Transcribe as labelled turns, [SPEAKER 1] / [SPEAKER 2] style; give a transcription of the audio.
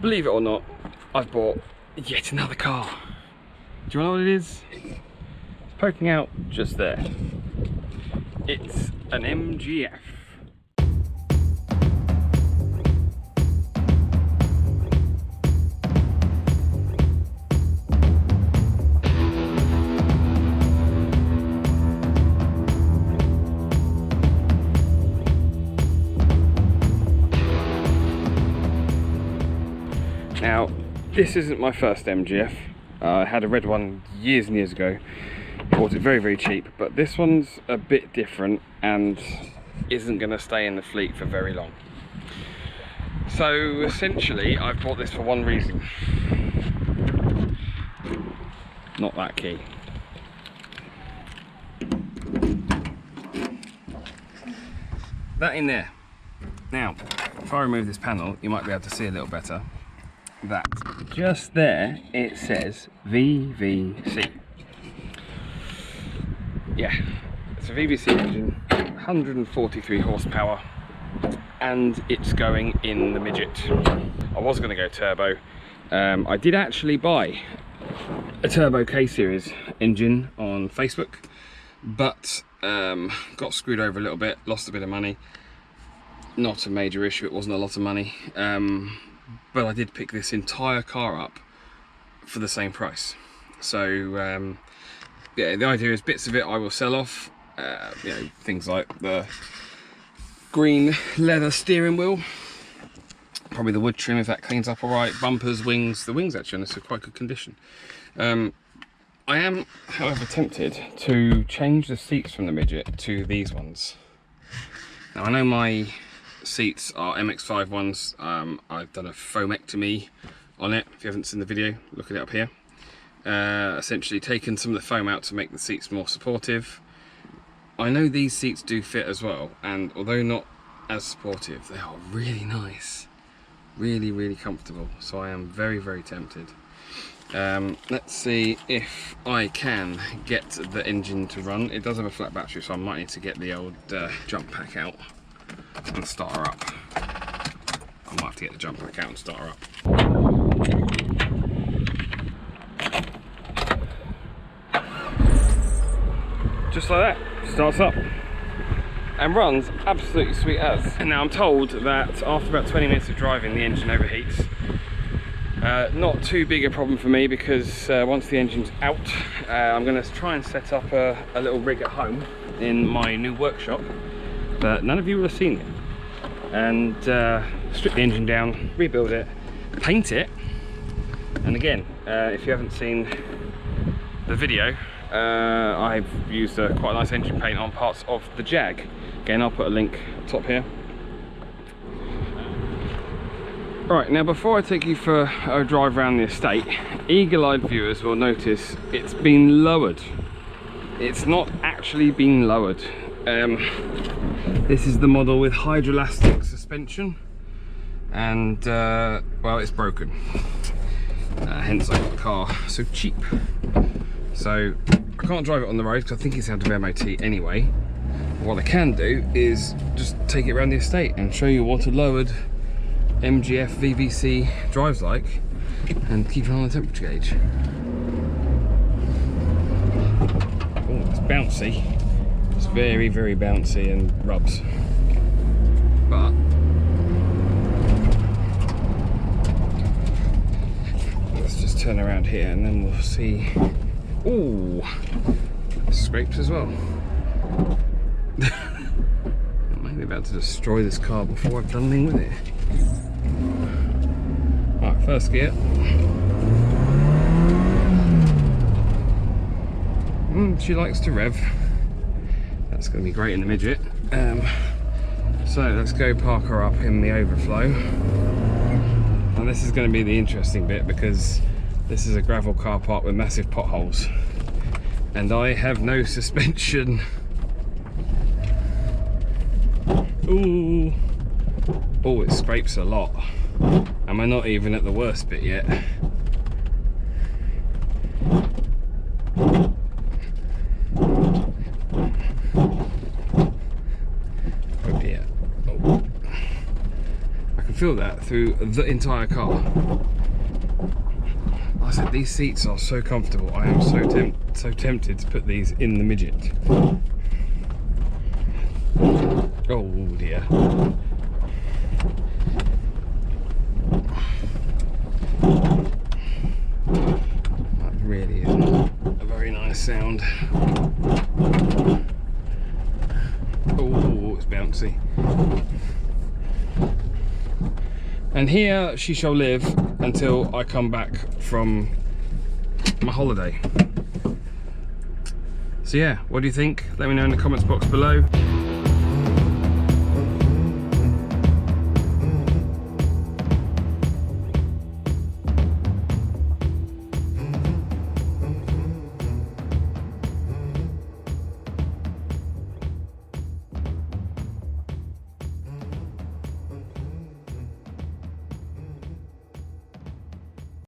[SPEAKER 1] Believe it or not, I've bought yet another car. Do you know what it is? It's poking out just there. It's an MGF. Now, this isn't my first MGF. I had a red one years and years ago. Bought it very, very cheap, but this one's a bit different and isn't going to stay in the fleet for very long. So essentially, I've bought this for one reason. Not that key. That in there. Now, if I remove this panel, you might be able to see a little better. That just there, it says VVC. Yeah, it's a VVC engine, 143 horsepower, and it's going in the Midget. I was going to go turbo. I did actually buy a Turbo K series engine on Facebook, but got screwed over a little bit, lost a bit of money. Not a major issue, it wasn't a lot of money. But I did pick this entire car up for the same price. So yeah, the idea is bits of it I will sell off. You know, things like the green leather steering wheel, probably the wood trim if that cleans up all right, bumpers, wings. The wings actually on this are quite good condition. I am, however, tempted to change the seats from the Midget to these ones. Now I know my seats are MX5 ones. I've done a foamectomy on it. If you haven't seen the video, look it up here. Essentially taken some of the foam out to make the seats more supportive. I know these seats do fit as well, and although not as supportive, they are really nice, really, really comfortable. So I am very, very tempted. Let's see if I can get the engine to run. It does have a flat battery, so I might need to get the old jump pack out and start her up. I might have to get the jump pack out and start her up. Just like that, starts up and runs absolutely sweet as. And now I'm told that after about 20 minutes of driving, the engine overheats. Not too big a problem for me, because once the engine's out, I'm going to try and set up a little rig at home in my new workshop, but none of you will have seen it. And strip the engine down, rebuild it, paint it. And again, if you haven't seen the video, I've used quite a nice engine paint on parts of the Jag. Again, I'll put a link up top here. Right, now before I take you for a drive around the estate, eagle-eyed viewers will notice it's been lowered. It's not actually been lowered. This is the model with hydroelastic suspension, and well, it's broken. Hence I got the car so cheap. So I can't drive it on the road because I think it's out of MOT anyway. What I can do is just take it around the estate and show you what a lowered MGF VVC drives like, and keep an eye on the temperature gauge. Oh, it's bouncy. It's very, very bouncy and rubs. But let's just turn around here and then we'll see. Oh, scrapes as well. I might be about to destroy this car before I've done anything with it. Right, first gear. She likes to rev. That's going to be great in the Midget. So let's go park her up in the overflow. And this is going to be the interesting bit, because this is a gravel car park with massive potholes, and I have no suspension. Ooh. Oh, it scrapes a lot. And we're not even at the worst bit yet. feel that through the entire car. I said, these seats are so comfortable. I am so tempted to put these in the Midget. Oh dear. That really is not a very nice sound. Oh, it's bouncy. And here she shall live until I come back from my holiday. So yeah, what do you think? Let me know in the comments box below.